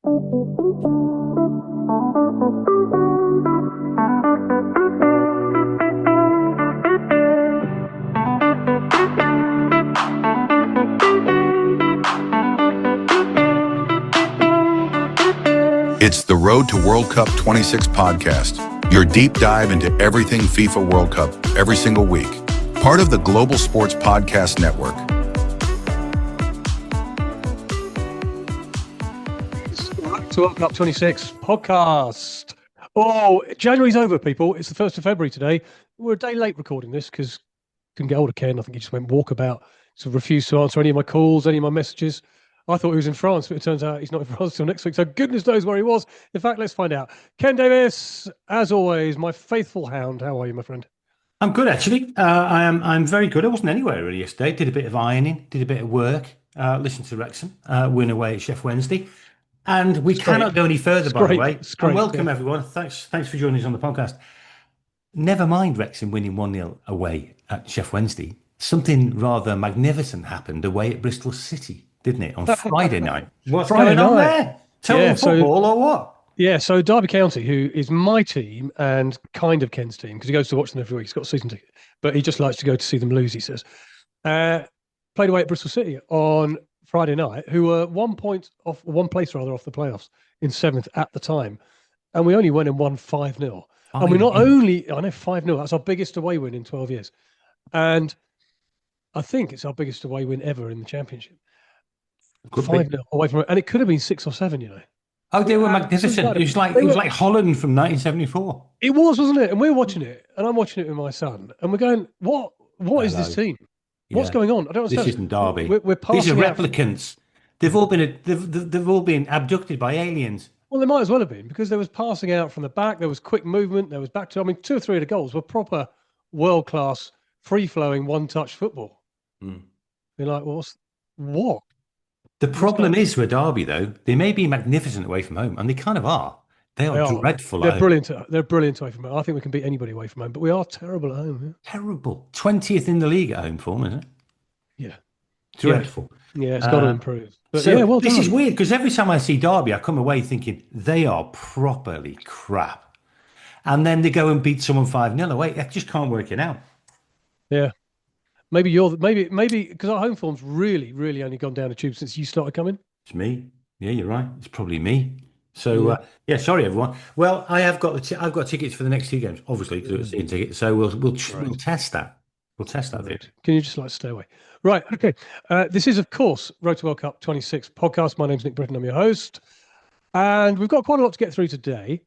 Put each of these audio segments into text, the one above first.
It's the Road to World Cup 26 podcast, your deep dive into everything FIFA World Cup every single week. Part of the Global Sports Podcast Network. It's the World Cup 26 podcast. Oh, January's over, people. It's the 1st of February today. We're a day late recording this because couldn't get hold of Ken. I think he just went walkabout. So refused to answer any of my calls, any of my messages. I thought he was in France, but it turns out he's not in France till next week. So goodness knows where he was. In fact, let's find out. Ken Davies, as always, my faithful hound. How are you, my friend? I'm good, actually. I'm very good. I wasn't anywhere really yesterday. Did a bit of ironing, did a bit of work, listened to Wrexham win away at Sheff Wednesday. And we cannot go any further, by the way. And welcome, everyone. Thanks for joining us on the podcast. Never mind Wrexham winning 1-0 away at Sheff Wednesday. Something rather magnificent happened away at Bristol City, didn't it, on Friday night? What's going on there? Total football or what? Yeah, so Derby County, who is my team and kind of Ken's team, because he goes to watch them every week. He's got a season ticket, but he just likes to go to see them lose, he says. Played away at Bristol City on Friday night, who were 1 place off the playoffs in 7th at the time. And we only went and won 5-0. And we not only, I know 5-0, that's our biggest away win in 12 years. And I think it's our biggest away win ever in the Championship. 5-0 away from it. And it could have been 6 or 7, you know. Oh, they were magnificent. It was like Holland from 1974. It was, wasn't it? And we're watching it, and I'm watching it with my son, and we're going, what is this team? What's going on? I don't understand. This isn't Derby. We're These are replicants. They've all been abducted by aliens. Well, they might as well have been, because there was passing out from the back, there was quick movement, there was back to, 2 or 3 of the goals were proper world-class, free-flowing, one-touch football. You're like, well, what? The problem is with Derby, though, they may be magnificent away from home, and they kind of are. They are dreadful at home. Brilliant. They're brilliant away from home. I think we can beat anybody away from home, but we are terrible at home. Yeah. Terrible. 20th in the league at home form, isn't it? Yeah. Dreadful. Yeah, it's got to improve. But this is weird, because every time I see Derby, I come away thinking they are properly crap. And then they go and beat someone 5-0 away. I just can't work it out. Yeah. Maybe because our home form's really, really only gone down the tube since you started coming. It's me. Yeah, you're right. It's probably me. So sorry everyone. Well, I've got tickets for the next 2 games, obviously, because it was a season ticket. So we'll test that. We'll test that. Bit. Can you just stay away? Right. Okay. This is, of course, Road to World Cup 26 podcast. My name's Nick Britten. I'm your host, and we've got quite a lot to get through today,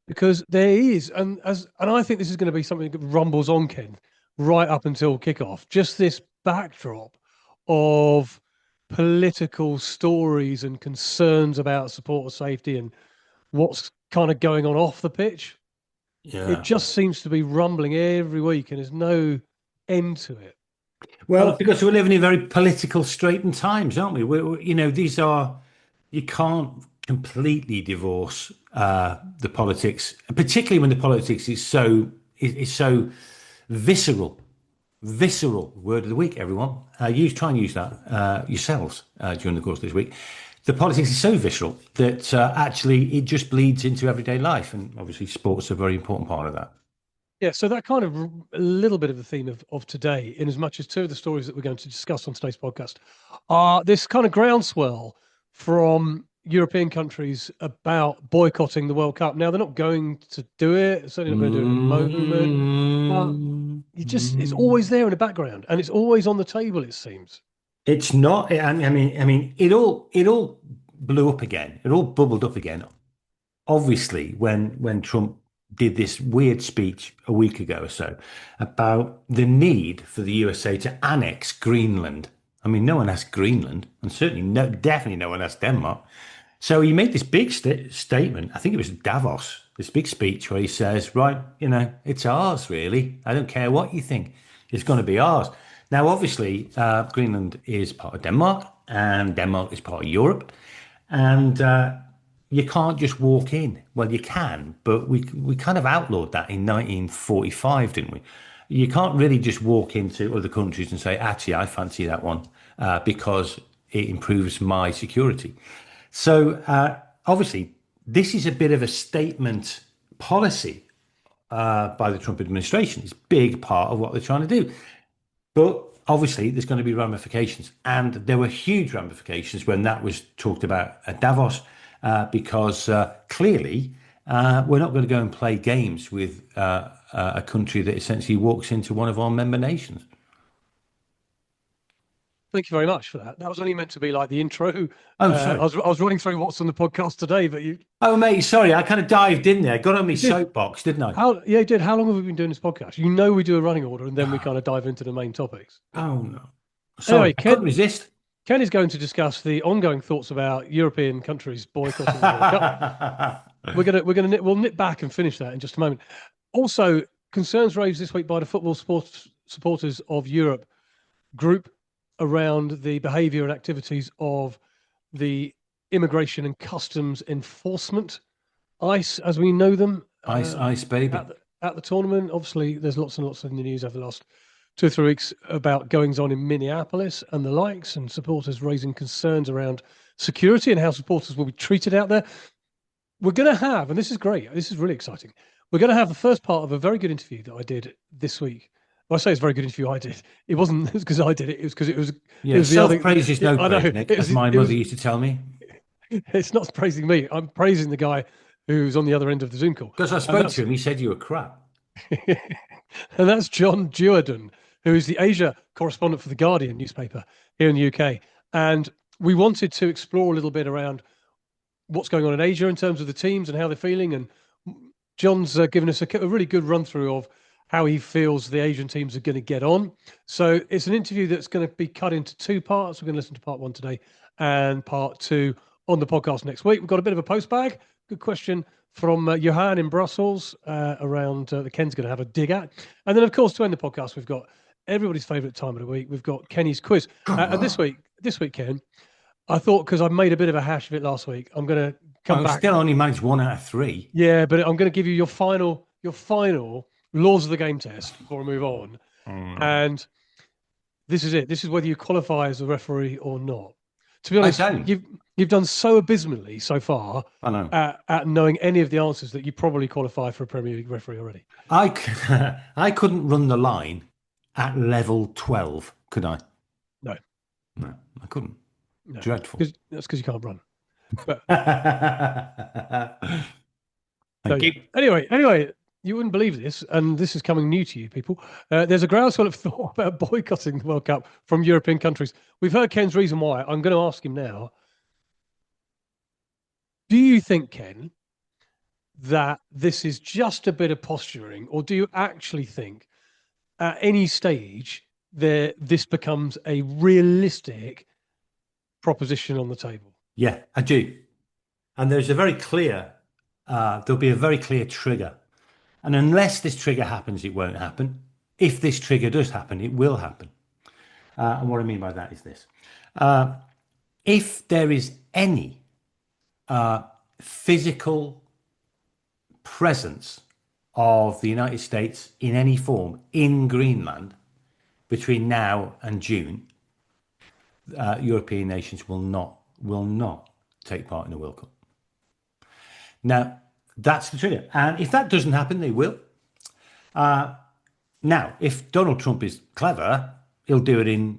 because there is, and I think this is going to be something that rumbles on, Ken, right up until kickoff. Just this backdrop of political stories and concerns about supporter safety and what's kind of going on off the pitch. Yeah. It just seems to be rumbling every week, and there's no end to it. Well, because we're living in very political straitened times, aren't we? You can't completely divorce the politics, particularly when the politics is so visceral word of the week, everyone. Try and use that yourselves during the course of this week. The politics is so visceral that actually it just bleeds into everyday life, and obviously sports are a very important part of that. Yeah, so that kind of a little bit of the theme of today, in as much as 2 of the stories that we're going to discuss on today's podcast are this kind of groundswell from European countries about boycotting the World Cup. Now, they're not going to do it, certainly not going to do it at the moment. It's always there in the background, and it's always on the table, it seems. It's not. I mean, it all blew up again. It all bubbled up again. Obviously, when Trump did this weird speech a week ago or so about the need for the USA to annex Greenland. I mean, no one asked Greenland, and definitely no one asked Denmark. So he made this big statement. I think it was Davos, this big speech where he says, right, it's ours, really. I don't care what you think. It's going to be ours. Now, obviously, Greenland is part of Denmark, and Denmark is part of Europe. And you can't just walk in. Well, you can, but we kind of outlawed that in 1945, didn't we? You can't really just walk into other countries and say, actually, I fancy that one because it improves my security. So obviously, this is a bit of a statement policy by the Trump administration. It's a big part of what they're trying to do. But obviously, there's going to be ramifications. And there were huge ramifications when that was talked about at Davos, because clearly we're not going to go and play games with a country that essentially walks into one of our member nations. Thank you very much for that. That was only meant to be like the intro. Oh, sorry. I was running through what's on the podcast today, but you. Oh, mate, sorry. I kind of dived in there. Got on my soapbox, didn't I? Yeah, you did. How long have we been doing this podcast? You know, we do a running order and then we kind of dive into the main topics. Oh, no. Sorry, anyway, I couldn't resist. Ken is going to discuss the ongoing thoughts about European countries boycotting the World Cup. We'll nip back and finish that in just a moment. Also, concerns raised this week by the football supporters of Europe group around the behaviour and activities of the Immigration and Customs Enforcement, ICE, as we know them. ICE, baby. At the tournament, obviously, there's lots and lots in the news over the last 2 or 3 weeks about goings on in Minneapolis and the likes, and supporters raising concerns around security and how supporters will be treated out there. We're going to have, and this is great, this is really exciting, we're going to have the first part of a very good interview that I did this week. Well, I say it's a very good interview I did. It wasn't because I did it. It was because it was. Yeah, self-praise is no praise, Nick, as my mother used to tell me. It's not praising me. I'm praising the guy who's on the other end of the Zoom call. Because I spoke to him, he said you were crap. And that's John Duerden, who is the Asia correspondent for the Guardian newspaper here in the UK. And we wanted to explore a little bit around what's going on in Asia in terms of the teams and how they're feeling. And John's given us a really good run through of how he feels the Asian teams are going to get on. So it's an interview that's going to be cut into 2 parts. We're going to listen to part 1 today and part 2 on the podcast next week. We've got a bit of a postbag. Good question from Johan in Brussels around the Ken's going to have a dig at. And then, of course, to end the podcast, we've got everybody's favourite time of the week. We've got Kenny's quiz. And this week, Ken, I thought, because I made a bit of a hash of it last week, I'm going to come back. Still only managed 1 out of 3. Yeah, but I'm going to give you your final laws of the game test before we move on. And this is it. This is whether you qualify as a referee or not. To be honest, you've done so abysmally so far at knowing any of the answers that you probably qualify for a Premier League referee already. I couldn't run the line at level 12, could I? No, I couldn't. No. Dreadful. That's because you can't run. But Thank you. Anyway, you wouldn't believe this, and this is coming new to you people. There's a groundswell of thought about boycotting the World Cup from European countries. We've heard Ken's reason why. I'm going to ask him now. Do you think, Ken, that this is just a bit of posturing, or do you actually think at any stage this becomes a realistic proposition on the table? Yeah, I do. And there's a very clear, there'll be a very clear trigger. And unless this trigger happens, it won't happen. If this trigger does happen, it will happen. And what I mean by that is this. If there is any physical presence of the United States in any form in Greenland between now and June, European nations will not take part in the World Cup. Now, that's the trigger. And if that doesn't happen, they will. Now, if Donald Trump is clever, he'll do it in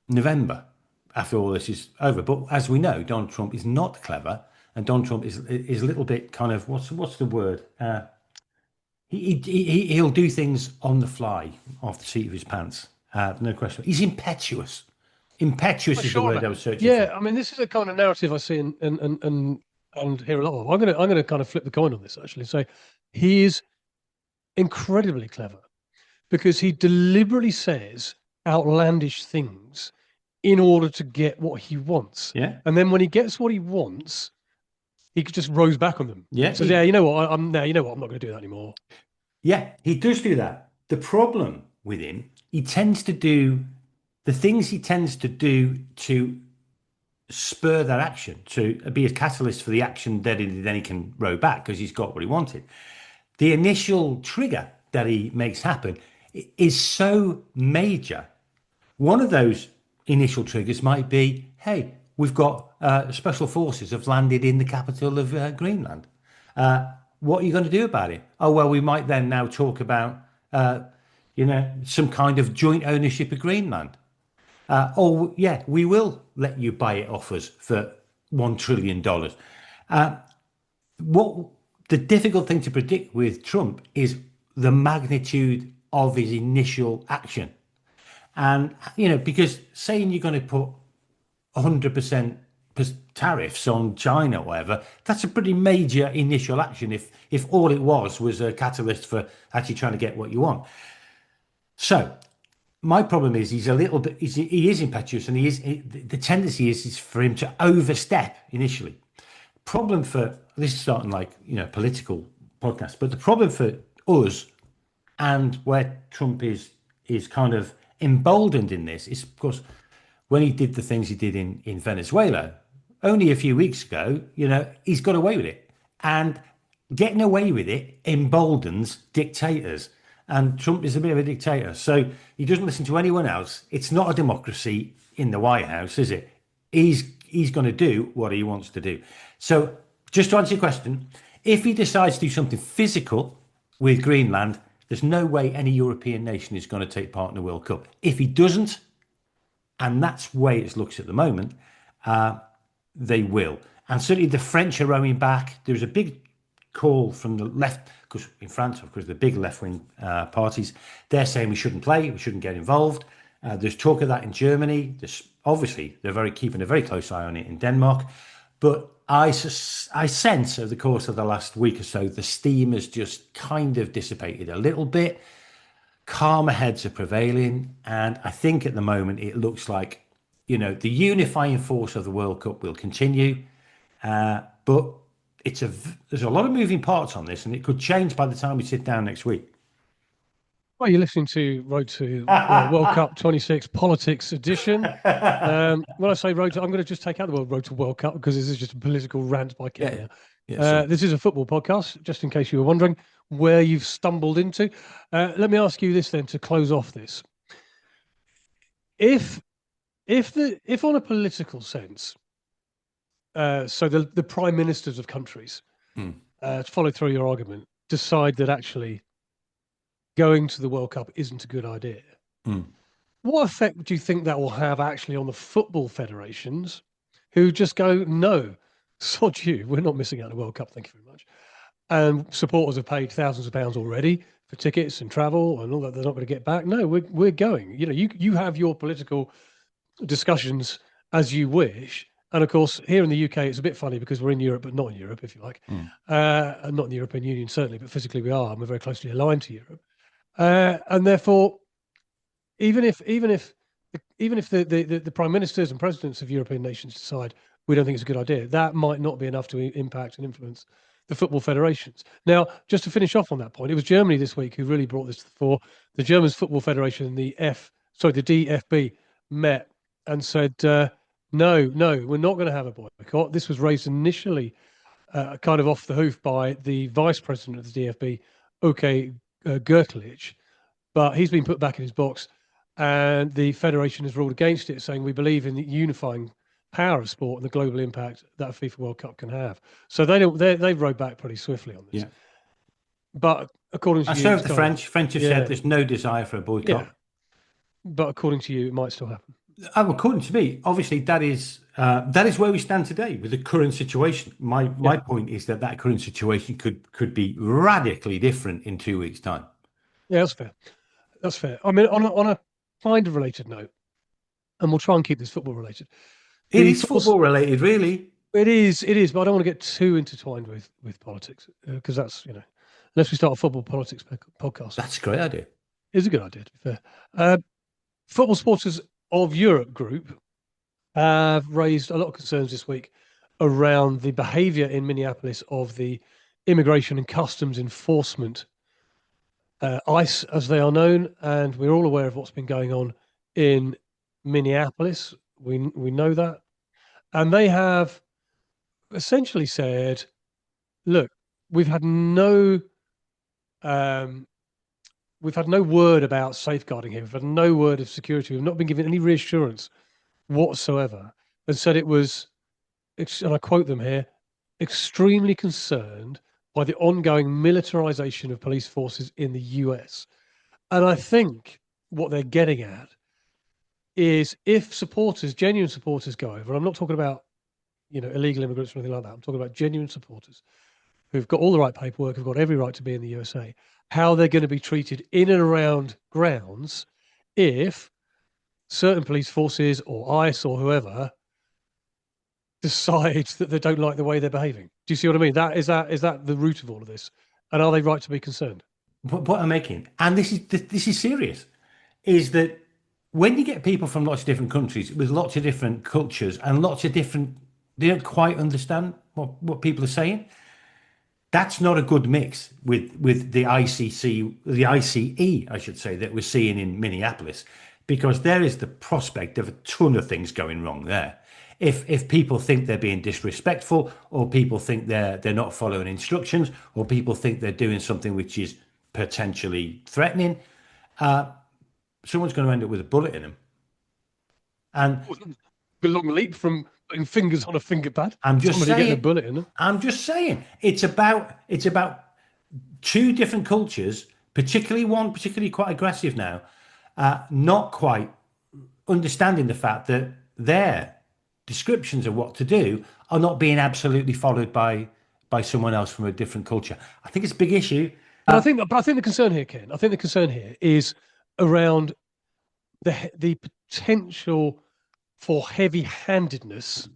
November after all this is over. But as we know, Donald Trump is not clever. And Donald Trump is a little bit kind of, what's the word? He'll do things on the fly, off the seat of his pants. No question. He's impetuous. Impetuous is the word I was searching for. Yeah, I mean, this is a kind of narrative I see and hear a lot of. I'm gonna kind of flip the coin on this actually. Say he is incredibly clever because he deliberately says outlandish things in order to get what he wants. Yeah. And then when he gets what he wants, he just rows back on them. Yeah. So you know what? I'm not going to do that anymore. Yeah, he does do that. The problem with him, he tends to do the things he tends to do to spur that action, to be a catalyst for the action that then he can row back because he's got what he wanted. The initial trigger that he makes happen is so major. One of those initial triggers might be, hey, we've got special forces have landed in the capital of Greenland. What are you going to do about it? Oh, well, we might then now talk about, some kind of joint ownership of Greenland. Oh, yeah, we will let you buy it off us for $1 trillion. What the difficult thing to predict with Trump is the magnitude of his initial action. And, because saying you're going to put 100% tariffs on China or whatever, that's a pretty major initial action if all it was a catalyst for actually trying to get what you want. So my problem is he is impetuous, and the tendency is for him to overstep initially. Problem for this is starting like political podcast, but the problem for us and where Trump is kind of emboldened in this is, of course, when he did the things he did in Venezuela only a few weeks ago, he's got away with it, and getting away with it emboldens dictators. And Trump is a bit of a dictator, so he doesn't listen to anyone else. It's not a democracy in the White House, is it? He's going to do what he wants to do. So just to answer your question, if he decides to do something physical with Greenland, there's no way any European nation is going to take part in the World Cup. If he doesn't, and that's the way it looks at the moment, they will. And certainly the French are rowing back. There's a big call from the left, because in France, of course, the big left-wing parties, they're saying we shouldn't play, we shouldn't get involved. There's talk of that in Germany. Obviously, they're keeping a very close eye on it in Denmark. But I sense over the course of the last week or so, the steam has just kind of dissipated a little bit. Calmer heads are prevailing. And I think at the moment it looks like, the unifying force of the World Cup will continue. But there's a lot of moving parts on this, and it could change by the time we sit down next week. Well, you're listening to Road to World Cup 26 Politics Edition. When I say Road to, I'm going to just take out the word Road to World Cup, because this is just a political rant by Kenya. Yeah, this is a football podcast, just in case you were wondering where you've stumbled into. Let me ask you this then to close off this. If on a political sense, so the prime ministers of countries, to follow through your argument, decide that actually going to the World Cup isn't a good idea, what effect do you think that will have actually on the football federations, who just go, no, sod you, we're not missing out on the World Cup, thank you very much. And supporters have paid thousands of pounds already for tickets and travel and all that, they're not going to get back. No, we're going. You have your political discussions as you wish. And of course, here in the UK, it's a bit funny because we're in Europe, but not in Europe, if you like. Not in the European Union, certainly, but physically we are, and we're very closely aligned to Europe. And therefore, even if the prime ministers and presidents of European nations decide we don't think it's a good idea, that might not be enough to impact and influence the football federations. Now, just to finish off on that point, it was Germany this week who really brought this to the fore. The German Football Federation, the DFB, met and said, no, we're not going to have a boycott. This was raised initially kind of off the hoof by the vice president of the DFB, Oke Gertlich, but he's been put back in his box, and the federation has ruled against it, saying we believe in the unifying power of sport and the global impact that a FIFA World Cup can have. So they've rowed back pretty swiftly on this. Yeah. But according to you, the French have said there's no desire for a boycott. Yeah. But according to you, it might still happen. According to me, obviously that is where we stand today with the current situation. My point is that current situation could be radically different in 2 weeks' time. Yeah, that's fair. That's fair. I mean, on a kind of related note, and we'll try and keep this football related. It is football related, really. It is, but I don't want to get too intertwined with politics, because that's, unless we start a football politics podcast. That's a great idea. It's a good idea, to be fair. Football Supporters of Europe group have raised a lot of concerns this week around the behaviour in Minneapolis of the Immigration and Customs Enforcement, ICE as they are known, and we're all aware of what's been going on in Minneapolis. We know that, and they have essentially said, "Look, we've had no word about safeguarding here. We've had no word of security. We've not been given any reassurance whatsoever and said it was, and I quote them here, extremely concerned by the ongoing militarization of police forces in the US. And I think what they're getting at is if supporters, genuine supporters go over, I'm not talking about, illegal immigrants or anything like that. I'm talking about genuine supporters who've got all the right paperwork, who've got every right to be in the USA, how they're going to be treated in and around grounds if certain police forces or ICE or whoever decides that they don't like the way they're behaving. Do you see what I mean? Is that the root of all of this? And are they right to be concerned? What I'm making, and this is serious, is that when you get people from lots of different countries with lots of different cultures and lots of different, they don't quite understand what people are saying. That's not a good mix with the ICE, I should say, that we're seeing in Minneapolis, because there is the prospect of a ton of things going wrong there. If people think they're being disrespectful, or people think they're not following instructions, or people think they're doing something which is potentially threatening, someone's going to end up with a bullet in them. And a long leap from putting fingers on a finger pad. I'm just somebody saying, getting a bullet in them. I'm just saying, it's about two different cultures, particularly one particularly quite aggressive now, not quite understanding the fact that their descriptions of what to do are not being absolutely followed by someone else from a different culture. I think it's a big issue. But I think the concern here, Ken, is around the potential for heavy-handedness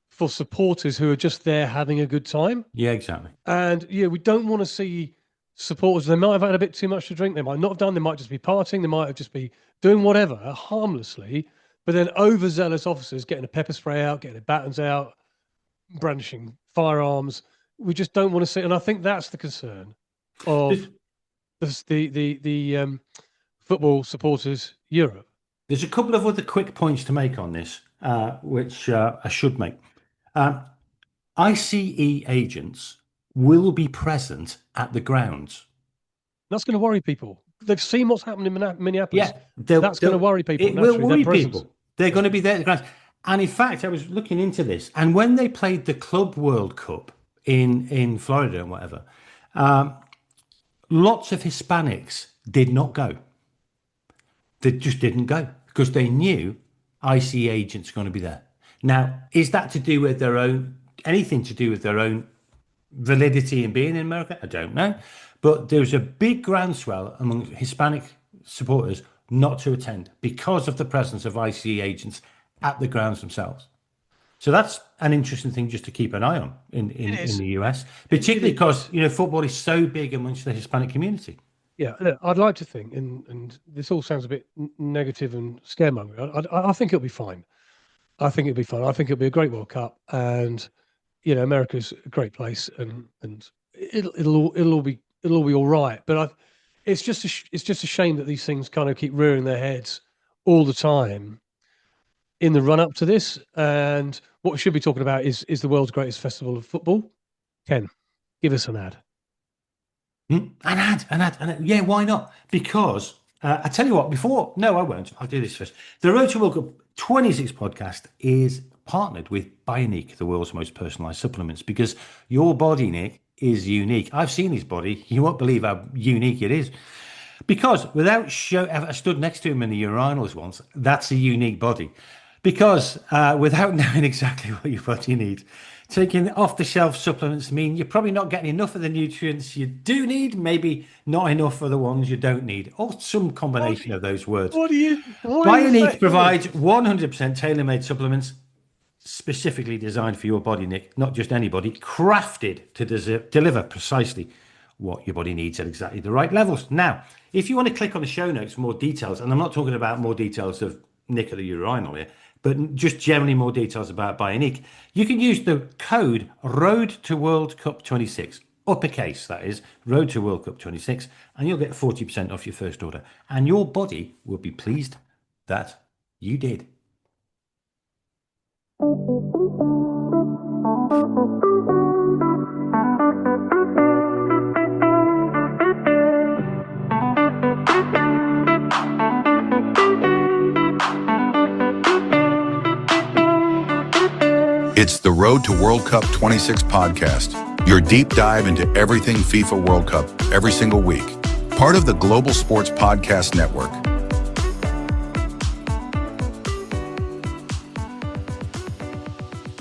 for supporters who are just there having a good time. Yeah, exactly. And we don't want to see supporters. They might have had a bit too much to drink. They might not have done. They might just be partying. They might have just be doing whatever harmlessly. But then overzealous officers getting a pepper spray out, getting their batons out, brandishing firearms. We just don't want to see. And I think that's the concern of the football supporters Europe. There's a couple of other quick points to make on this, which I should make. ICE agents will be present at the grounds. That's going to worry people. They've seen what's happened in Minneapolis. Yeah, that's going to worry people. It will worry people. They're going to be there at the grounds. And in fact, I was looking into this, and when they played the Club World Cup in Florida and whatever, lots of Hispanics did not go. They just didn't go because they knew ICE agents are going to be there. Now, is that to do with anything to do with their own validity in being in America? I don't know. But there's a big groundswell among Hispanic supporters not to attend because of the presence of ICE agents at the grounds themselves. So that's an interesting thing just to keep an eye on in the US, particularly because football is so big amongst the Hispanic community. Yeah, I'd like to think, and this all sounds a bit negative and scaremongering. I think it'll be fine. I think it'll be a great World Cup, and America's a great place, and it'll all be all right. But it's just a shame that these things kind of keep rearing their heads all the time in the run up to this. And what we should be talking about is the world's greatest festival of football. Ken, give us an ad. An ad. Yeah, why not? Because I tell you what, no, I won't. I'll do this first. The Road to World Cup 26 podcast is partnered with Bionic, the world's most personalized supplements, because your body, Nick, is unique. I've seen his body. You won't believe how unique it is. Because I stood next to him in the urinals once. That's a unique body. Because without knowing exactly what your body needs, taking off-the-shelf supplements mean you're probably not getting enough of the nutrients you do need, maybe not enough for the ones you don't need, or some combination of those words. Bionic provides 100% tailor-made supplements specifically designed for your body, Nick, not just anybody, crafted to deliver precisely what your body needs at exactly the right levels. Now, if you want to click on the show notes for more details, and I'm not talking about more details of Nick at the urinal here, but just generally more details about Bionic, you can use the code Road to World Cup 26, uppercase, that is, Road to World Cup 26, and you'll get 40% off your first order. And your body will be pleased that you did. It's the Road to World Cup 26 podcast, your deep dive into everything FIFA World Cup every single week. Part of the Global Sports Podcast Network.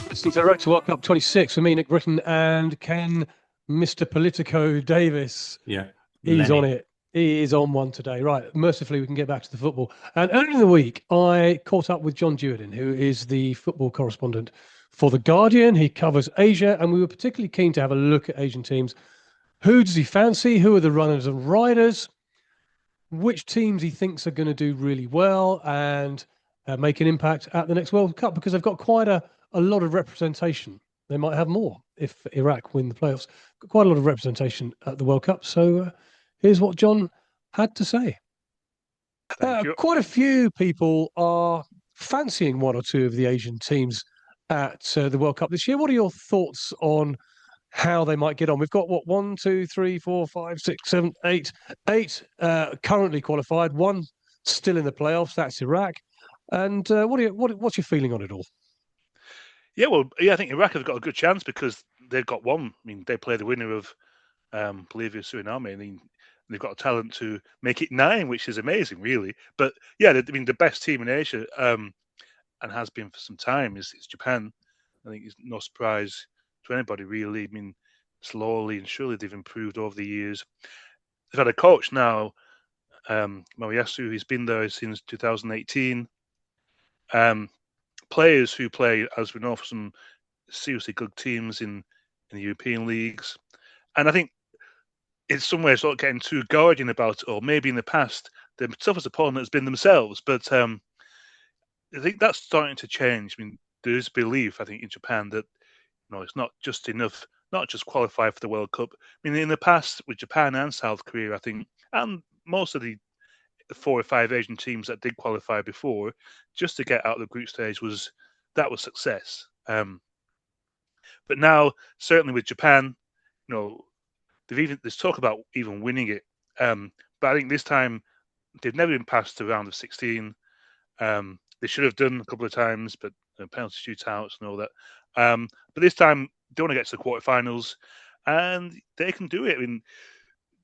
Listening to the Road to World Cup 26 for me, Nick Britten and Ken, Mr. Politico Davis. Yeah. He's Lenny. on it. He is on one today. Right. Mercifully, we can get back to the football. And earlier in the week, I caught up with John Duerden, who is the football correspondent for The Guardian. He covers Asia, and we were particularly keen to have a look at Asian teams. Who does he fancy? Who are the runners and riders? Which teams he thinks are going to do really well and make an impact at the next World Cup? Because they've got quite a lot of representation. They might have more if Iraq win the playoffs. Got quite a lot of representation at the World Cup. So here's what John had to say. Quite a few people are fancying one or two of the Asian teams at the World Cup this year. What are your thoughts on how they might get on? We've got one, two, three, four, five, six, seven, eight currently qualified. One still in the playoffs. That's Iraq. And what's your feeling on it all? I think Iraq have got a good chance because they've got one. I mean, they play the winner of Bolivia, Suriname, and they've got a talent to make it 9, which is amazing, really. But yeah, the best team in Asia, and has been for some time, is Japan. I think it's no surprise to anybody, really. I mean, slowly and surely they've improved over the years. They've had a coach now, Moyasu, who's been there since 2018. Players who play, as we know, for some seriously good teams in the European leagues. And I think in some ways not getting too guardian about it, or maybe in the past the toughest opponent has been themselves. But I think that's starting to change. I mean, there is belief, I think, in Japan that it's not just enough, not just qualify for the World Cup. I mean, in the past with Japan and South Korea, I think, and most of the 4 or 5 Asian teams that did qualify before, just to get out of the group stage was success. But now, certainly with Japan, there's talk about even winning it. But I think this time they've never been past the round of 16. They should have done a couple of times, but penalty shootouts and all that. But this time they want to get to the quarterfinals, and they can do it. I mean,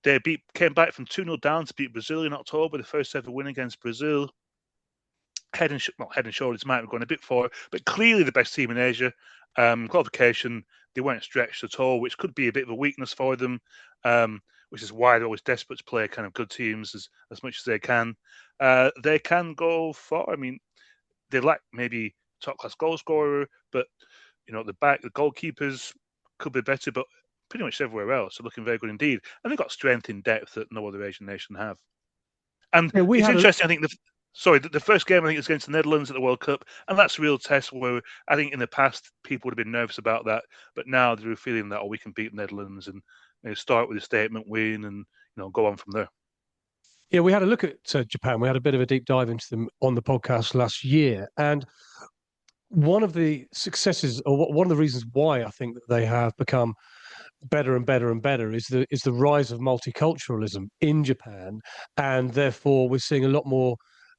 they came back from 2-0 down to beat Brazil in October, the first ever win against Brazil. Head and shoulders might have gone a bit far, but clearly the best team in Asia. Qualification, they weren't stretched at all, which could be a bit of a weakness for them, which is why they're always desperate to play kind of good teams as much as they can. They can go far. I mean, they lack maybe top-class goal scorer, but the goalkeepers could be better, but pretty much everywhere else are looking very good indeed. And they've got strength in depth that no other Asian nation have. And it's interesting, I think, the first game, I think, is against the Netherlands at the World Cup, and that's a real test where I think in the past people would have been nervous about that, but now they're feeling that, we can beat the Netherlands and start with a statement win and go on from there. Yeah, we had a look at Japan. We had a bit of a deep dive into them on the podcast last year, and one of the successes, or one of the reasons why I think that they have become better and better and better is the rise of multiculturalism in Japan, and therefore we're seeing a lot more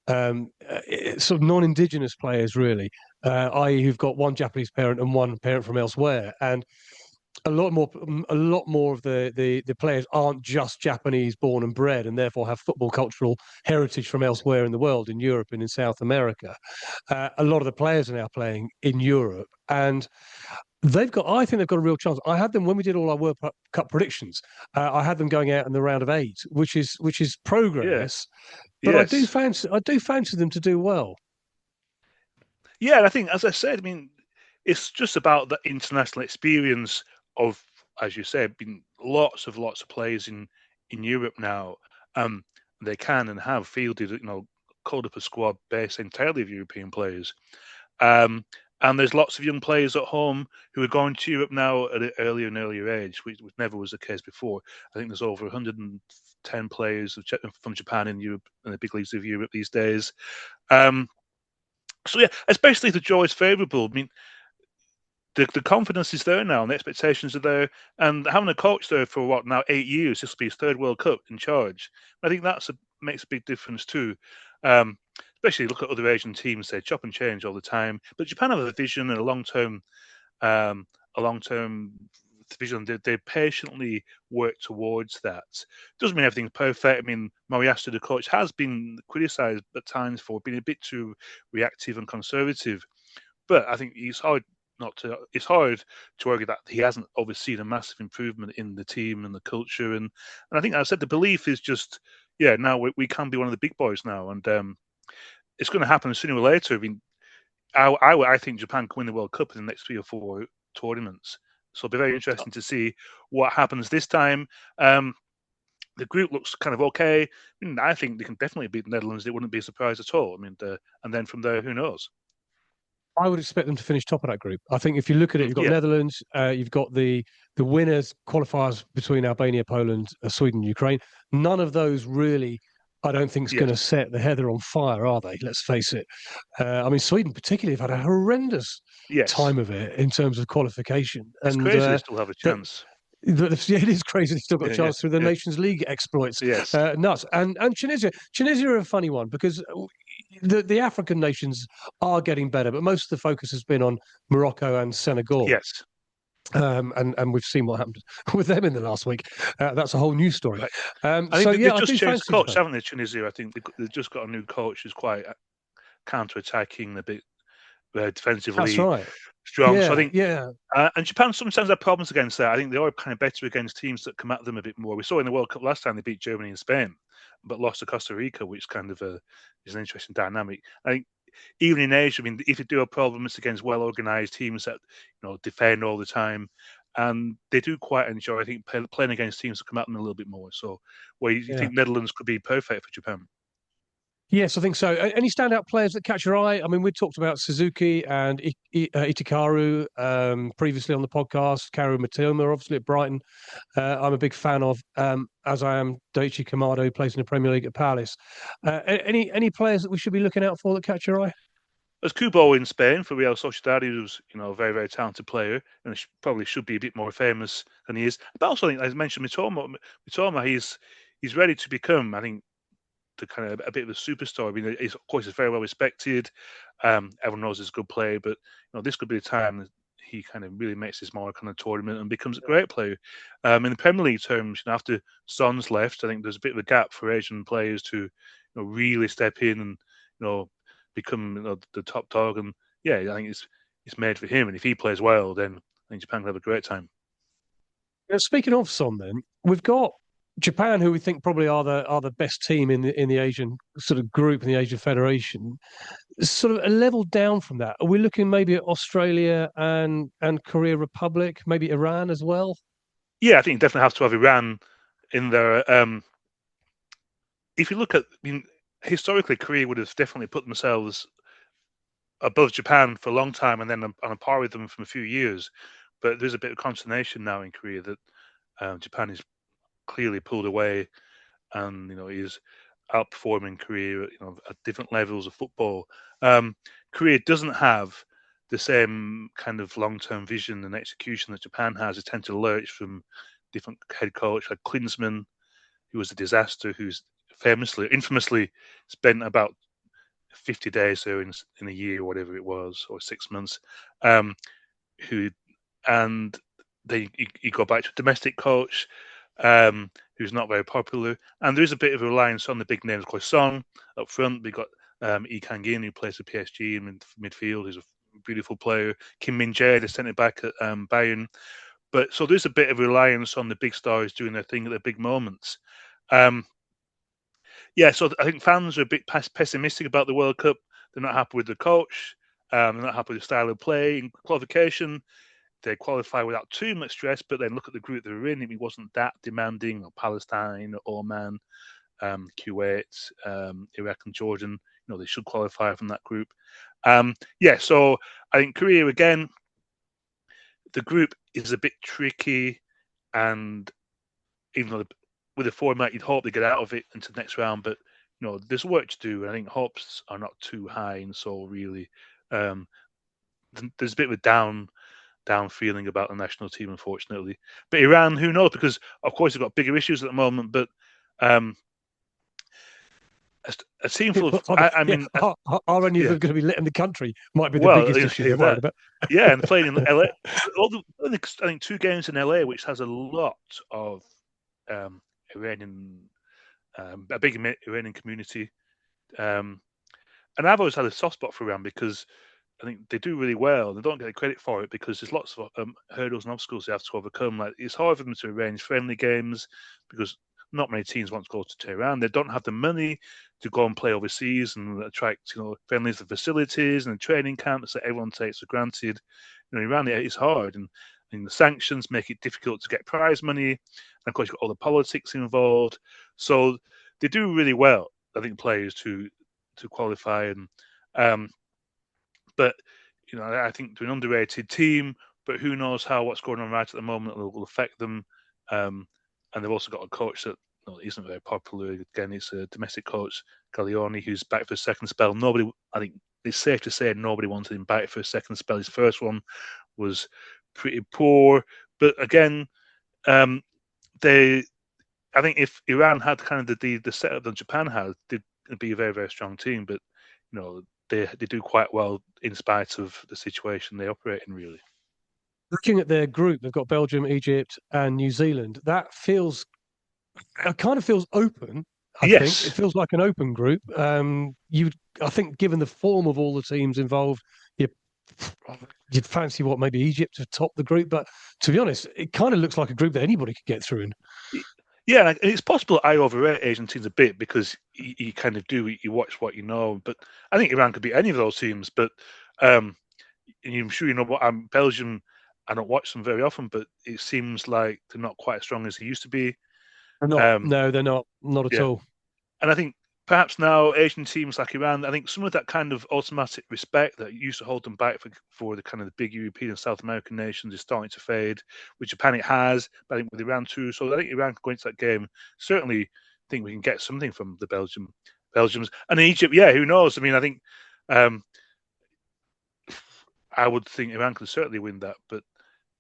sort of non-indigenous players, really, i.e., who've got one Japanese parent and one parent from elsewhere, and a lot more of the players aren't just Japanese born and bred, and therefore have football cultural heritage from elsewhere in the world, in Europe and in South America. A lot of the players are now playing in Europe, and I think they've got a real chance. I had them when we did all our World Cup predictions. I had them going out in the round of 8, which is progress. Yeah. But yes. I do fancy them to do well. Yeah, and I think, as I said, I mean, it's just about the international experience of, as you said, been lots of players in Europe now. They can and have fielded, called up a squad based entirely of European players. And there's lots of young players at home who are going to Europe now at an earlier and earlier age, which never was the case before. I think there's over 110 players from Japan in Europe and the big leagues of Europe these days. So yeah, especially if the draw is favourable. I mean, the confidence is there now, and the expectations are there. And having a coach there for 8 years, this will be his 3rd World Cup in charge. I think makes a big difference too. Especially look at other Asian teams; they chop and change all the time. But Japan have a vision and a long-term a long-term vision. They patiently work towards that. Doesn't mean everything's perfect. I mean, Moriyasu, the coach, has been criticised at times for being a bit too reactive and conservative. But I think it's hard to argue that he hasn't overseen a massive improvement in the team and the culture. And I think I said the belief is just, now we can be one of the big boys now, and it's going to happen sooner or later. I mean, I think Japan can win the World Cup in the next 3 or 4 tournaments. So it'll be very interesting to see what happens this time. The group looks kind of okay. I mean, I think they can definitely beat the Netherlands. It wouldn't be a surprise at all. I mean, and then from there, who knows? I would expect them to finish top of that group. I think if you look at it, you've got Netherlands, you've got the winners qualifiers between Albania, Poland, Sweden, Ukraine. None of those really, I don't think, is going to set the heather on fire, are they? Let's face it. I mean, Sweden particularly have had a horrendous time of it in terms of qualification. It's crazy they still have a chance. It is crazy. They've still got a chance through the Nations League exploits. Yes, nuts. And Tunisia are a funny one because the African nations are getting better, but most of the focus has been on Morocco and Senegal. Yes. And we've seen what happened with them in the last week. That's a whole new story. Right. I think they've just changed coach, haven't they, Tunisia? I think they've just got a new coach who's quite counter-attacking, a bit defensively. That's right. Strong. So I think, and Japan sometimes have problems against that. I think they are kind of better against teams that come at them a bit more. We saw in the World Cup last time they beat Germany and Spain, but lost to Costa Rica, which kind of is an interesting dynamic. I think even in Asia, I mean, if you do have problems against well-organized teams that defend all the time, and they do quite enjoy, I think, playing against teams that come at them a little bit more. So, you think Netherlands could be perfect for Japan? Yes, I think so. Any standout players that catch your eye? I mean, we talked about Suzuki and Itikaru previously on the podcast. Karu Matoma, obviously at Brighton. I'm a big fan of, as I am Daichi Kamada, who plays in the Premier League at Palace. Any players that we should be looking out for that catch your eye? There's Kubo in Spain for Real Sociedad, who's a very, very talented player, and probably should be a bit more famous than he is. But also, I think, as I mentioned, Mitoma, he's ready to become, I think, the kind of a bit of a superstar. I mean, of course, he's very well respected. Everyone knows he's a good player, but this could be the time that he kind of really makes his mark on the tournament and becomes a great player. In the Premier League terms, after Son's left, I think there's a bit of a gap for Asian players to really step in and become the top dog. And I think it's made for him. And if he plays well, then I think Japan will have a great time. Speaking of Son, then we've got Japan, who we think probably are the best team in the Asian sort of group in the Asian Federation. Sort of a level down from that. Are we looking maybe at Australia and Korea Republic, maybe Iran as well? Yeah, I think you definitely have to have Iran in there. If you look at, historically, Korea would have definitely put themselves above Japan for a long time, and then on a par with them for a few years. But there's a bit of consternation now in Korea that Japan is clearly pulled away, and is outperforming Korea at different levels of football. Korea doesn't have the same kind of long-term vision and execution that Japan has. They tend to lurch from different head coach like Klinsmann, who was a disaster, who's infamously spent about 50 days there in a year or whatever it was, or 6 months. And then you go back to a domestic coach who's not very popular, and there is a bit of a reliance on the big names. Of course, Son up front. We got Lee Kang-in, who plays for PSG in midfield. He's a beautiful player. Kim Min-jae, the centre back at Bayern. But so there's a bit of reliance on the big stars doing their thing at the big moments. So I think fans are a bit pessimistic about the World Cup. They're not happy with the coach. They're not happy with the style of play in qualification. They qualify without too much stress, but then look at the group they were in. It wasn't that demanding. Palestine, Oman, Kuwait, Iraq, and Jordan. They should qualify from that group. So I think Korea, again, the group is a bit tricky, and even though with the format, you'd hope they get out of it into the next round, but there's work to do. I think hopes are not too high, and so really, there's a bit of a down feeling about the national team, unfortunately. But Iran, who knows? Because of course they've got bigger issues at the moment. But a team full of. I mean, are any of them going to be let in the country? Might be the well, biggest issue they're worried about. Yeah, and playing in LA. I think 2 games in LA, which has a lot of Iranian, a big Iranian community. And I've always had a soft spot for Iran because I think they do really well. They don't get the credit for it because there's lots of hurdles and obstacles they have to overcome. Like, it's hard for them to arrange friendly games because not many teams want to go to Tehran. They don't have the money to go and play overseas and attract, friendlies of facilities and training camps that everyone takes for granted. Iran, it's hard, and the sanctions make it difficult to get prize money. And of course, you've got all the politics involved. So they do really well, I think, players to qualify. And but I think they're an underrated team. But who knows how what's going on right at the moment will affect them. And they've also got a coach that isn't very popular. Again, it's a domestic coach, Gaglioni, who's back for a second spell. I think it's safe to say nobody wanted him back for a second spell. His first one was pretty poor. But again, I think if Iran had kind of the setup that Japan had, they'd be a very, very strong team. But, they do quite well in spite of the situation they operate in, really. Looking at their group, they've got Belgium, Egypt, and New Zealand. It kind of feels open. I think it feels like an open group. I think, given the form of all the teams involved, you'd fancy maybe Egypt to top the group. But to be honest, it kind of looks like a group that anybody could get through in. Yeah, and it's possible I overrate Asian teams a bit because you kind of do. You watch what you know, but I think Iran could beat any of those teams. But I'm sure you know what Belgium. I don't watch them very often, but it seems like they're not quite as strong as they used to be. They're not. No, they're not at all. And I think perhaps now Asian teams like Iran, I think some of that kind of automatic respect that used to hold them back for the kind of the big European and South American nations is starting to fade. With Japan, it has, but I think with Iran too. So I think Iran can go into that game. Certainly think we can get something from the Belgians. And Egypt, who knows? I mean, I think I would think Iran could certainly win that, but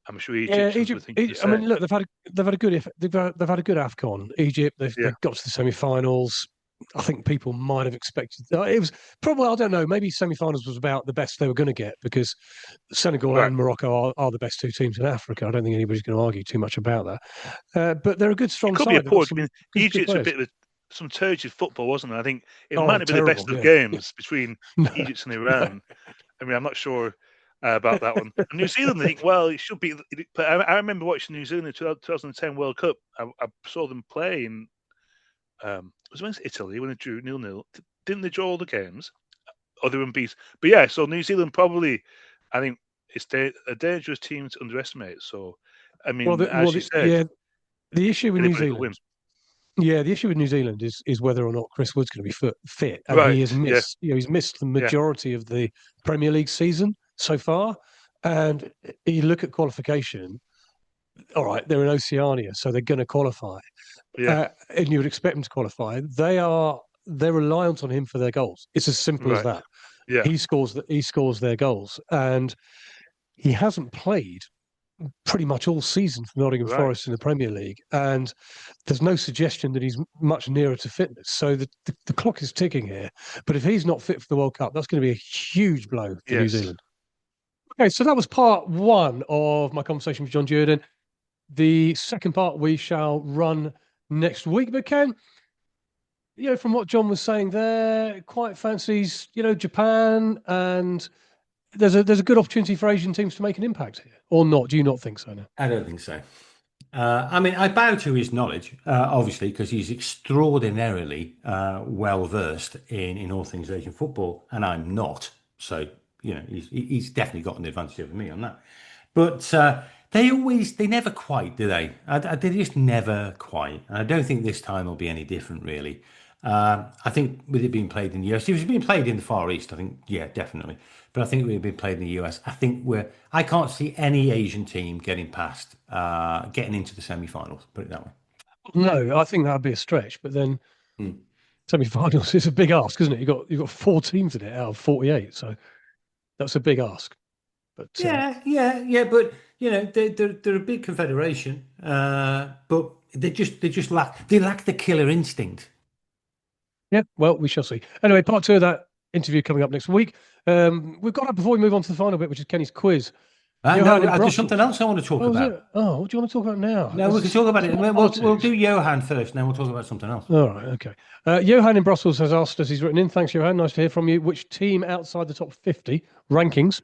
I'm sure Egypt. I mean, look, they've had a good AFCON. Egypt, they've got to the semi-finals. I think people might have expected it was probably, I don't know, maybe semi-finals was about the best they were going to get because Senegal and Morocco are the best 2 teams in Africa. I don't think anybody's going to argue too much about that. But they're a good, strong side. Egypt's a bit of some turgid football, wasn't it? I think it might have been the best of games between Egypt and Iran. I mean, I'm not sure about that one. And New Zealand, I think, well, it should be. But I remember watching New Zealand in the 2010 World Cup. I saw them play in. It was against Italy when they drew 0-0. Didn't they draw all the games? Or they were beat? But so New Zealand probably, I think, it's a dangerous team to underestimate. So, I mean, you said, the issue with New Zealand. Yeah, the issue with New Zealand is whether or not Chris Wood's going to be fit, and he has missed. He's missed the majority of the Premier League season so far. And you look at qualification. All right, they're in Oceania, so they're going to qualify. And you would expect them to qualify. They're reliant on him for their goals. It's as simple as that. Yeah. He scores their goals, and he hasn't played pretty much all season for Nottingham Forest in the Premier League, and there's no suggestion that he's much nearer to fitness. So the clock is ticking here. But if he's not fit for the World Cup, that's going to be a huge blow for New Zealand. Okay, so that was part 1 of my conversation with John Duerden. The second part we shall run next week. But Ken, from what John was saying there, quite fancies, Japan, and there's a good opportunity for Asian teams to make an impact here, or not? Do you not think so? No? I don't think so. I mean, I bow to his knowledge, obviously, because he's extraordinarily well versed in all things Asian football, and I'm not. So he's definitely got an advantage over me on that. But they never quite, do they? They just never quite. And I don't think this time will be any different, really. I think with it being played in the US, if it was being played in the Far East, I think, definitely. But I think it would be played in the US. I can't see any Asian team getting into the semi-finals, put it that way. No, I think that'd be a stretch. But then semi-finals is a big ask, isn't it? You've got 4 teams in it out of 48, so that's a big ask. But but they're a big confederation, but they lack the killer instinct. Yeah, well, we shall see. Anyway, part 2 of that interview coming up next week. We've got before we move on to the final bit, which is Kenny's quiz. No, there's something else I want to talk about. It? Oh, what do you want to talk about now? No, we can talk about it. We'll do Johan first, and then we'll talk about something else. All right, okay. Johan in Brussels has asked us, he's written in, thanks, Johan, nice to hear from you, which team outside the top 50 rankings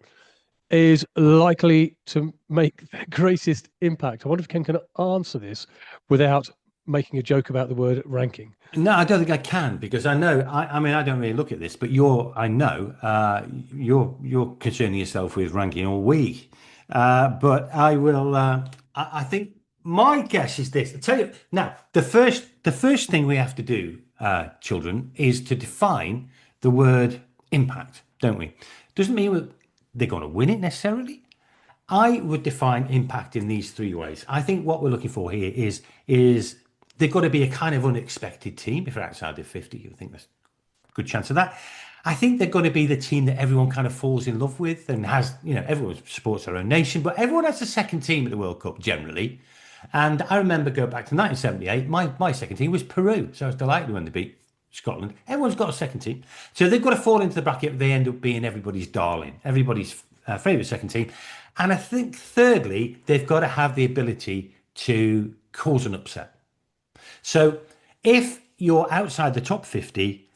is likely to make the greatest impact? I wonder if Ken can answer this without making a joke about the word ranking. No, I don't think I can, because I know. I mean, I don't really look at this, but you're concerning yourself with ranking all week. But I will. I think my guess is this. I'll tell you now. The first thing we have to do, children, is to define the word impact, don't we? Doesn't mean they're going to win it necessarily. I would define impact in these 3 ways. I think what we're looking for here is they've got to be a kind of unexpected team. If they're outside the 50, I think there's a good chance of that. I think they're going to be the team that everyone kind of falls in love with and has, everyone supports their own nation, but everyone has a second team at the World Cup generally. And I remember going back to 1978, my second team was Peru. So I was delighted when they beat Scotland. Everyone's got a second team. So they've got to fall into the bracket. They end up being everybody's darling, everybody's favourite second team. And I think thirdly, they've got to have the ability to cause an upset. So if you're outside the top 50,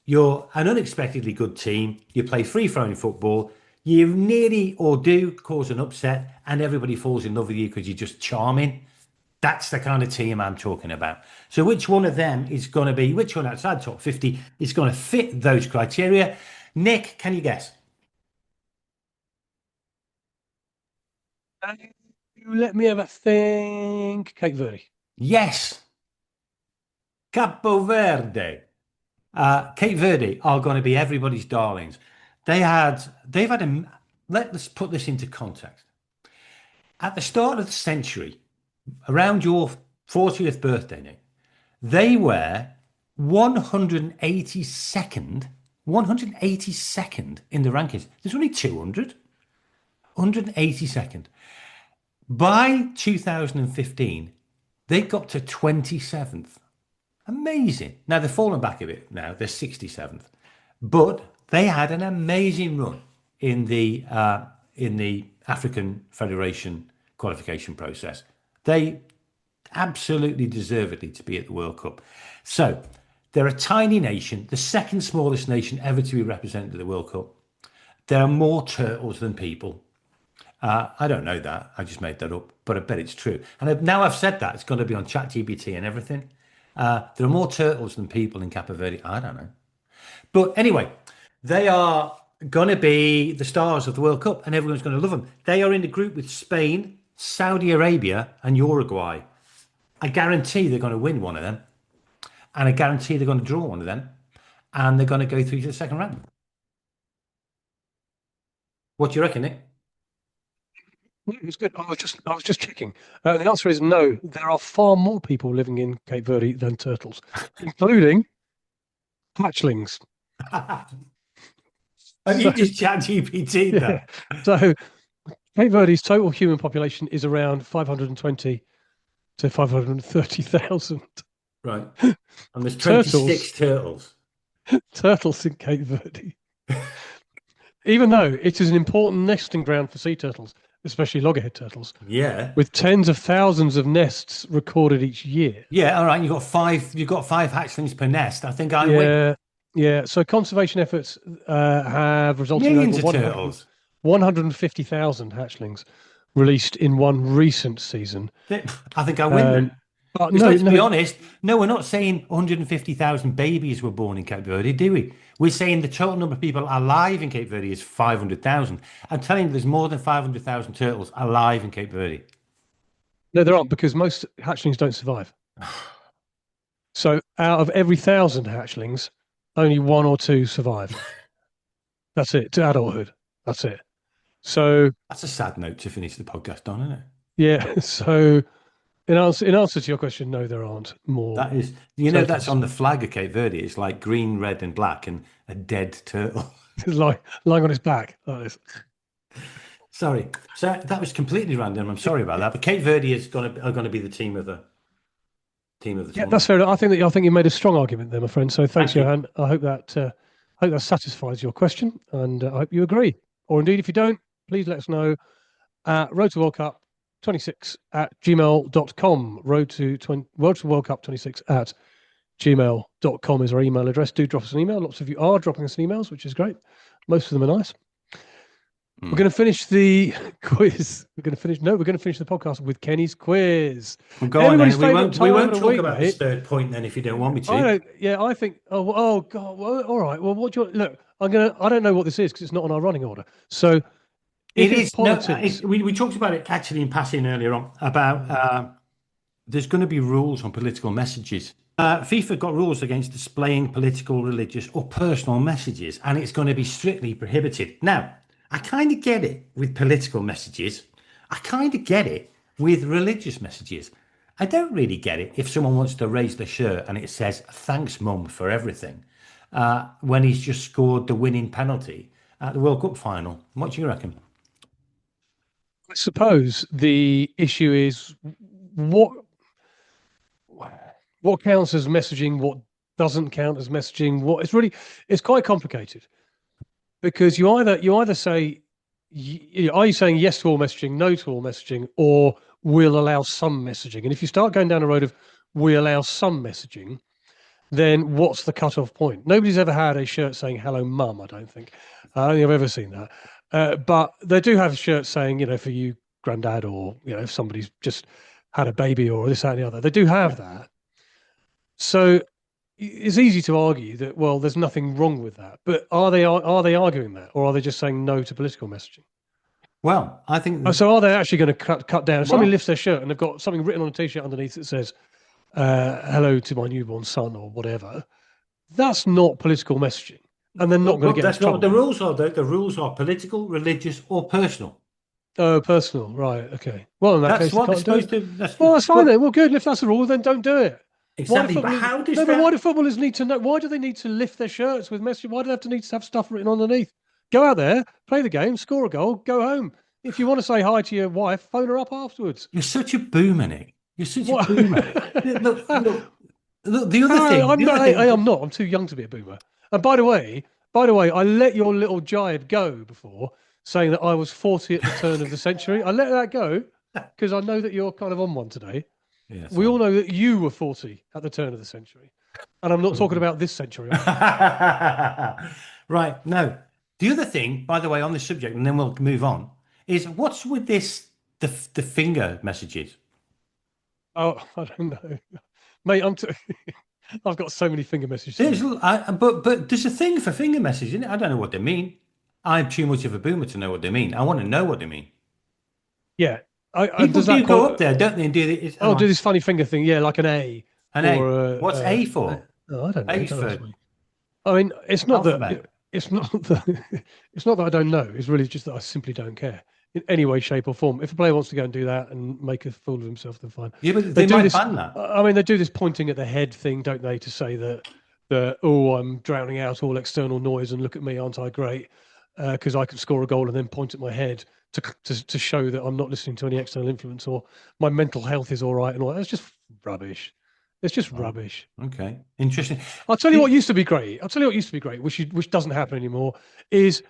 you're an unexpectedly good team, you play free-flowing football, you nearly or do cause an upset, and everybody falls in love with you because you're just charming. That's the kind of team I'm talking about. So which one of them is going to be, which one outside the top 50 is going to fit those criteria? Nick, can you guess? Let me have a think. Cape Verde. Yes. Capo Verde. Cape Verde are going to be everybody's darlings. Let's put this into context. At the start of the century, around your 40th birthday, Nick, they were 182nd in the rankings. There's only 200. 182nd. By 2015, they got to 27th. Amazing. Now they've fallen back a bit now. They're 67th. But they had an amazing run in the African Federation qualification process. They absolutely deservedly to be at the World Cup. So they're a tiny nation, the second smallest nation ever to be represented at the World Cup. There are more turtles than people. I don't know that. I just made that up, but I bet it's true. And now I've said that, it's going to be on ChatGPT and everything. There are more turtles than people in Cape Verde. I don't know. But anyway, they are going to be the stars of the World Cup and everyone's going to love them. They are in the group with Spain, Saudi Arabia and Uruguay. I guarantee they're going to win one of them. And I guarantee they're going to draw one of them. And they're going to go through to the second round. What do you reckon, Nick? It was good. I was just checking. The answer is no. There are far more people living in Cape Verde than turtles, including hatchlings. You just ChatGPT that. Yeah. So Cape Verde's total human population is around 520 to 530,000. Right. And there's 26 turtles. Turtles in Cape Verde. Even though it is an important nesting ground for sea turtles, especially loggerhead turtles. Yeah. With tens of thousands of nests recorded each year. Yeah, all right. You've got five hatchlings per nest. I think I win. Yeah. So conservation efforts have resulted Millions in of turtles. 150,000 hatchlings released in one recent season. I think I win then. But let's be honest, no, we're not saying 150,000 babies were born in Cape Verde, do we? We're saying the total number of people alive in Cape Verde is 500,000. I'm telling you, there's more than 500,000 turtles alive in Cape Verde. No, there aren't, because most hatchlings don't survive. So out of every 1,000 hatchlings, only 1 or 2 survive. That's it, to adulthood. That's it. So that's a sad note to finish the podcast on, isn't it? Yeah. So in answer to your question, no, there aren't more. That is, that's on the flag of Cape Verde. It's like green, red, and black, and a dead turtle. lying on his back. Like this. Sorry, so that was completely random. I'm sorry about that. But Cape Verde are going to be the team of the team of the Yeah, tournament. that's fair enough. I think you made a strong argument there, my friend. So thanks, Thank you. Johan. I hope that satisfies your question, and I hope you agree. Or indeed, if you don't, please let us know at road to World Cup 26 at gmail.com. World to World Cup 26 at gmail.com is our email address. Do drop us an email. Lots of you are dropping us emails, which is great. Most of them are nice. We're going to finish the quiz. We're going to finish the podcast with Kenny's quiz. Well, go on then. We won't talk week, about mate. this third point then if you don't want me to. I think. Oh God. Well, all right. Well, what do you look? I don't know what this is because it's not on our running order. So It is politics. we talked about it actually in passing earlier on about there's going to be rules on political messages. FIFA got rules against displaying political, religious, or personal messages, and it's going to be strictly prohibited. Now, I kind of get it with political messages. I kind of get it with religious messages. I don't really get it if someone wants to raise their shirt and it says, "Thanks, Mum, for everything," when he's just scored the winning penalty at the World Cup final. What do you reckon? I suppose the issue is what counts as messaging, what doesn't count as messaging. It's quite complicated because you either say, are you saying yes to all messaging, no to all messaging, or we'll allow some messaging? And if you start going down the road of we allow some messaging, then what's the cutoff point? Nobody's ever had a shirt saying "Hello, Mum." I don't think I've ever seen that. But they do have shirts saying, for you, Granddad, or if somebody's just had a baby or this, that, and the other. They do have that. So it's easy to argue that, well, there's nothing wrong with that. But are they arguing that, or are they just saying no to political messaging? Well, I think so. Are they actually going to cut down? If somebody lifts their shirt and they've got something written on a T-shirt underneath that says "Hello to my newborn son" or whatever, that's not political messaging, and they're not going to get into trouble. That's not what the rules are. The rules are political, religious, or personal. Oh, personal, right? Okay. Well, in that case, what they're supposed to. That's fine then. Well, good. If that's the rule, then don't do it. Exactly. But how does that? Why do footballers need to know? Why do they need to lift their shirts with message? Why do they need to have stuff written underneath? Go out there, play the game, score a goal, go home. If you want to say hi to your wife, phone her up afterwards. You're such a boomer, Nick. You're such a boomer. Look, the other thing. I'm not. I'm too young to be a boomer. And by the way, I let your little jibe go before, saying that I was 40 at the turn of the century. I let that go because I know that you're kind of on one today. Yeah, we all know that you were 40 at the turn of the century. And I'm not talking about this century. Right. No. The other thing, by the way, on this subject, and then we'll move on, is what's with the finger messages? Oh, I don't know. Mate, I've got so many finger messages. But there's a thing for finger messages, isn't it? I don't know what they mean. I'm too much of a boomer to know what they mean. I want to know what they mean. Yeah. People do go up there, don't they, and do this? Do this funny finger thing. Yeah, like an A. What's A for? I don't know. A for. I mean, it's not alphabet. that. It's not that I don't know. It's really just that I simply don't care in any way, shape, or form. If a player wants to go and do that and make a fool of himself, then fine. Yeah, but they might ban that. I mean, they do this pointing at the head thing, don't they, to say that I'm drowning out all external noise and look at me, aren't I great? Because I can score a goal and then point at my head to show that I'm not listening to any external influence or my mental health is all right and all that. It's just rubbish. It's just rubbish. Okay, interesting. I'll tell you what used to be great. Which doesn't happen anymore, is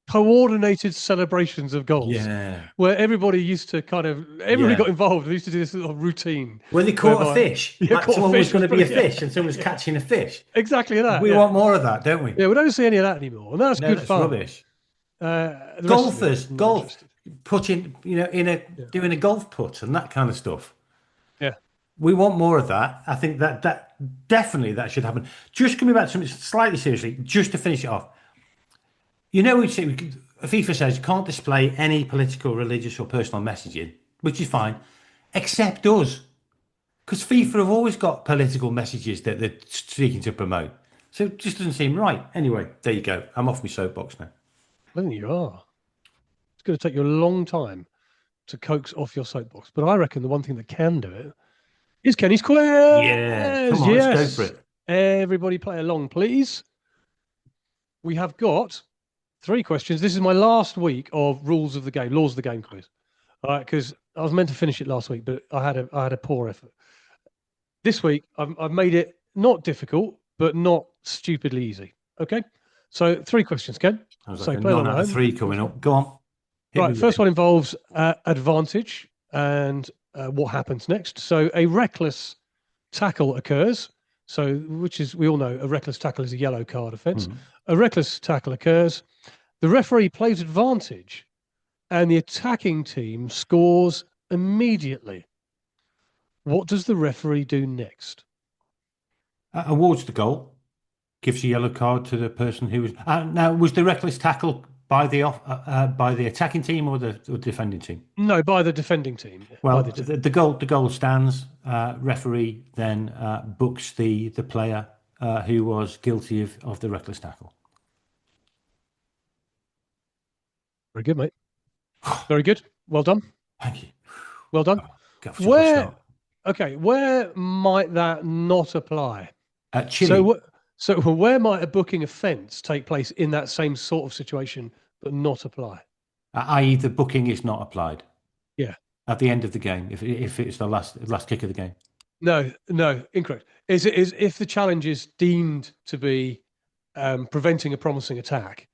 coordinated celebrations of goals. Yeah, where everybody used to got involved. They used to do this little routine. When they caught a fish, someone was going to be a fish and someone was catching a fish. Exactly that. We want more of that, don't we? Yeah, we don't see any of that anymore, and that's good fun. Rubbish. Golf, putting, doing a golf putt and that kind of stuff. Yeah, we want more of that. I think that definitely that should happen. Just coming back to something slightly seriously, just to finish it off. FIFA says you can't display any political, religious, or personal messaging, which is fine, except us, because FIFA have always got political messages that they're seeking to promote. So it just doesn't seem right. Anyway, there you go. I'm off my soapbox now. I think you are. It's going to take you a long time to coax off your soapbox, but I reckon the one thing that can do it is Kenny's quiz. Yeah, come on, let's go for it. Everybody play along, please. We have got 3 questions. This is my last week of laws of the game quiz. All right, because I was meant to finish it last week, but I had a poor effort. This week, I've made it not difficult, but not stupidly easy. Okay. So 3 questions, Ken. Sounds So like a play along 9 at out of home. 3 coming up. Go on. Hit me Right. with First it. one involves advantage and what happens next. So a reckless tackle occurs. So, which is, we all know, a reckless tackle is a yellow card offence. A reckless tackle occurs. The referee plays advantage, and the attacking team scores immediately. What does the referee do next? Awards the goal, gives a yellow card to the person who was. Now, was the reckless tackle by the attacking team or the defending team? No, by the defending team. Well, By the the goal stands. Referee then books the player who was guilty of the reckless tackle. Very good, mate. Very good. Well done. Thank you. Well done. Got off to a good start. Where might that not apply? At Chile. So where might a booking offence take place in that same sort of situation but not apply? I.e., the booking is not applied. Yeah. At the end of the game, if it's the last kick of the game. No, incorrect. Is if the challenge is deemed to be preventing a promising attack.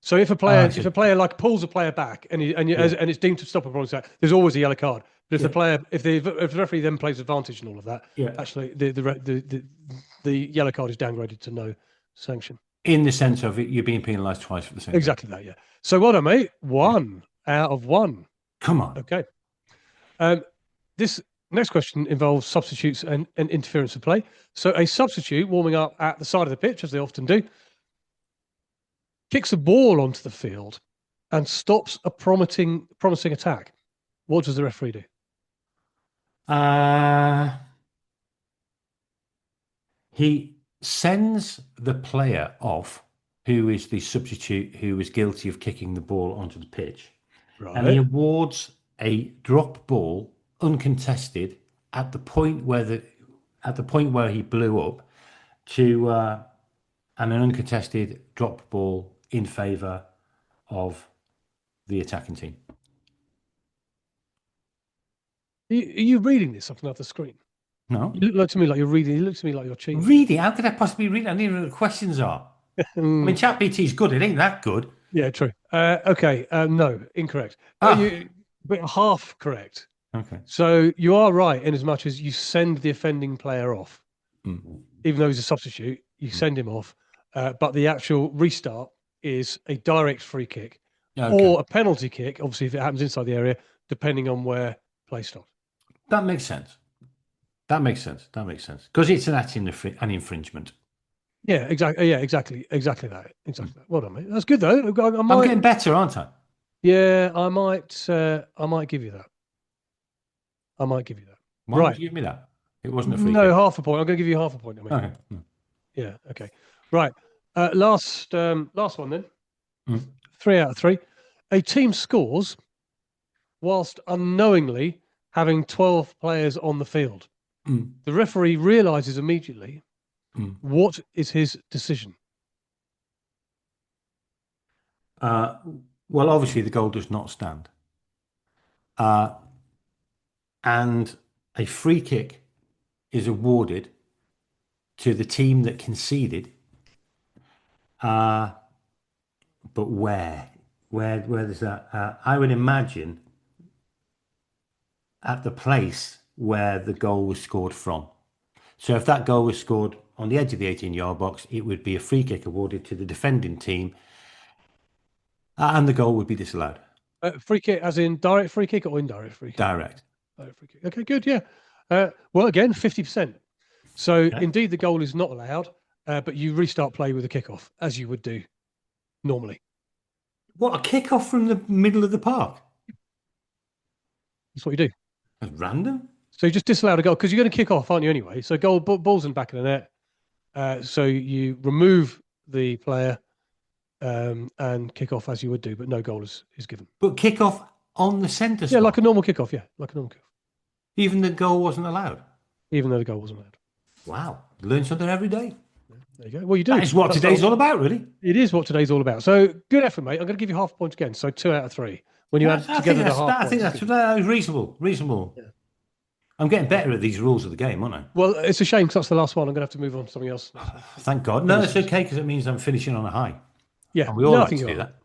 So if a player like pulls a player back and it's deemed to stop a promising attack, there's always a yellow card. But if the referee then plays advantage and all of that, actually the yellow card is downgraded to no sanction. In the sense of it, you're being penalised twice for the same. Exactly that, yeah. So well done, mate. 1 out of 1. Come on. Okay. This next question involves substitutes and interference of play. So a substitute warming up at the side of the pitch, as they often do, kicks a ball onto the field and stops a promising attack. What does the referee do? He sends the player off, who is the substitute who was guilty of kicking the ball onto the pitch, and he awards a drop ball uncontested at the point where he blew up to and an uncontested drop ball in favour of the attacking team. Are you reading this off the screen? No. You look to me like you're reading. You look to me like you're cheating. Reading? How could I possibly read? I don't even know what the questions are. I mean, ChatGPT is good. It ain't that good. Yeah, true. Okay. No, incorrect. But half correct. Okay. So you are right in as much as you send the offending player off, even though he's a substitute. You send him off, but the actual restart is a direct free kick or a penalty kick. Obviously, if it happens inside the area, depending on where play stops. That makes sense. Because it's an infringement. Yeah, exactly. Yeah, exactly that. Exactly that. Well done, mate. That's good though. I'm getting better, aren't I? Yeah, I might give you that. Why would you give me that? It wasn't a free kick. Half a point. I'm going to give you half a point. Okay. Yeah. Okay. Right. Last one then. 3 out of 3. A team scores whilst unknowingly having 12 players on the field. The referee realizes immediately. What is his decision? Well, obviously the goal does not stand. And a free kick is awarded to the team that conceded. But where does that? I would imagine at the place where the goal was scored from. So if that goal was scored on the edge of the 18-yard box, it would be a free kick awarded to the defending team, and the goal would be disallowed. Free kick, as in direct free kick or indirect free kick? Direct. Direct free kick. Okay, good. Yeah. Well, again, 50%. So indeed, the goal is not allowed, but you restart play with a kickoff, as you would do normally. What, a kickoff from the middle of the park? That's what you do. That's random. So you just disallowed a goal because you're going to kick off, aren't you? Anyway, so ball's in the back of the net. So you remove the player and kick off as you would do, but no goal is given. But kick off on the centre spot? Yeah, like a normal kickoff. Yeah, like a normal kickoff. Even the goal wasn't allowed? Even though the goal wasn't allowed. Wow. Learn something every day. There you go. Well, you do. That's what today's all about, really. It is what today's all about. So good effort, mate. I'm going to give you half a point again. So 2 out of 3. When you add together the half I think that was reasonable. Yeah. I'm getting better at these rules of the game, aren't I? Well, it's a shame because that's the last one. I'm going to have to move on to something else. Thank God. No, it's okay because it means I'm finishing on a high. Yeah, And we all no, I like think to you do are. that.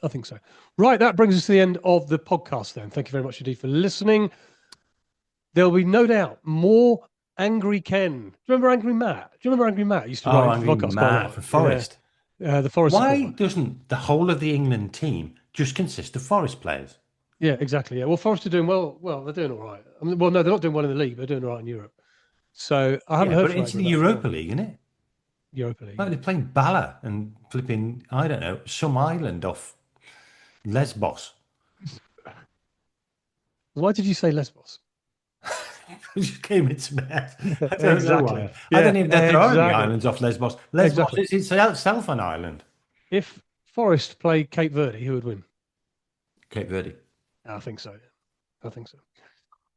I think so. Right, that brings us to the end of the podcast then. Thank you very much indeed for listening. There'll be no doubt more Angry Ken. Do you remember Angry Matt? Do you remember Angry Matt? Used to write Angry into the podcast quite a Matt lot. for Forest. Yeah, the Forest Why supporter. doesn't the whole of the England team just consist of Forest players? Yeah, exactly. Yeah, well, Forest are doing well. Well, they're doing all right. I mean, well, no, they're not doing well in the league. They're doing all right in Europe. So I haven't heard but from it's Angry the Matt Europa for- League, isn't it? Europa League. Like they're playing Bala and flipping, I don't know, some island off Lesbos. Why did you say Lesbos? It just came into my head. I don't Exactly. know why. I don't even know if there are any exactly. islands off Lesbos. Lesbos Exactly. is itself an island. If Forest played Cape Verde, who would win? Cape Verde. I think so. I think so.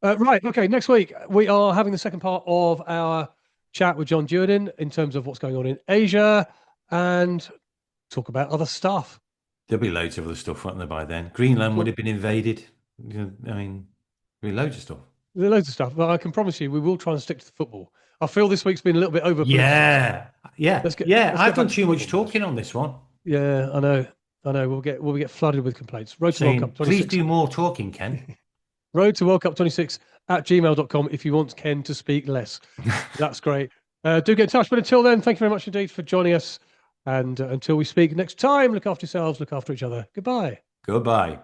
Right. Okay. Next week, we are having the second part of our chat with John Duerden in terms of what's going on in Asia and talk about other stuff. There'll be loads of other stuff, won't there, by then? Greenland would have been invaded. I mean, there'll be loads of stuff. There's loads of stuff, but I can promise you we will try and stick to the football. I feel this week's been a little bit over. Yeah. Let's get I've done back to too much football. talking on this one. Yeah, I know. We'll get flooded with complaints. Road to Saying, World Cup 26. please do more talking, Ken. Road to World Cup 26 at gmail.com if you want Ken to speak less. That's great. Do get in touch. But until then, thank you very much indeed for joining us. And until we speak next time, look after yourselves, look after each other. Goodbye. Goodbye.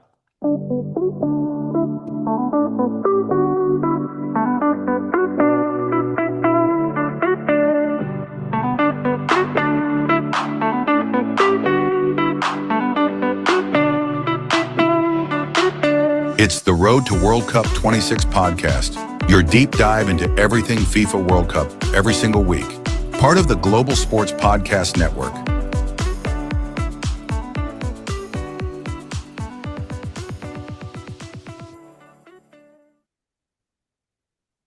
It's the Road to World Cup 26 podcast, your deep dive into everything FIFA World Cup every single week. Part of the Global Sports Podcast Network.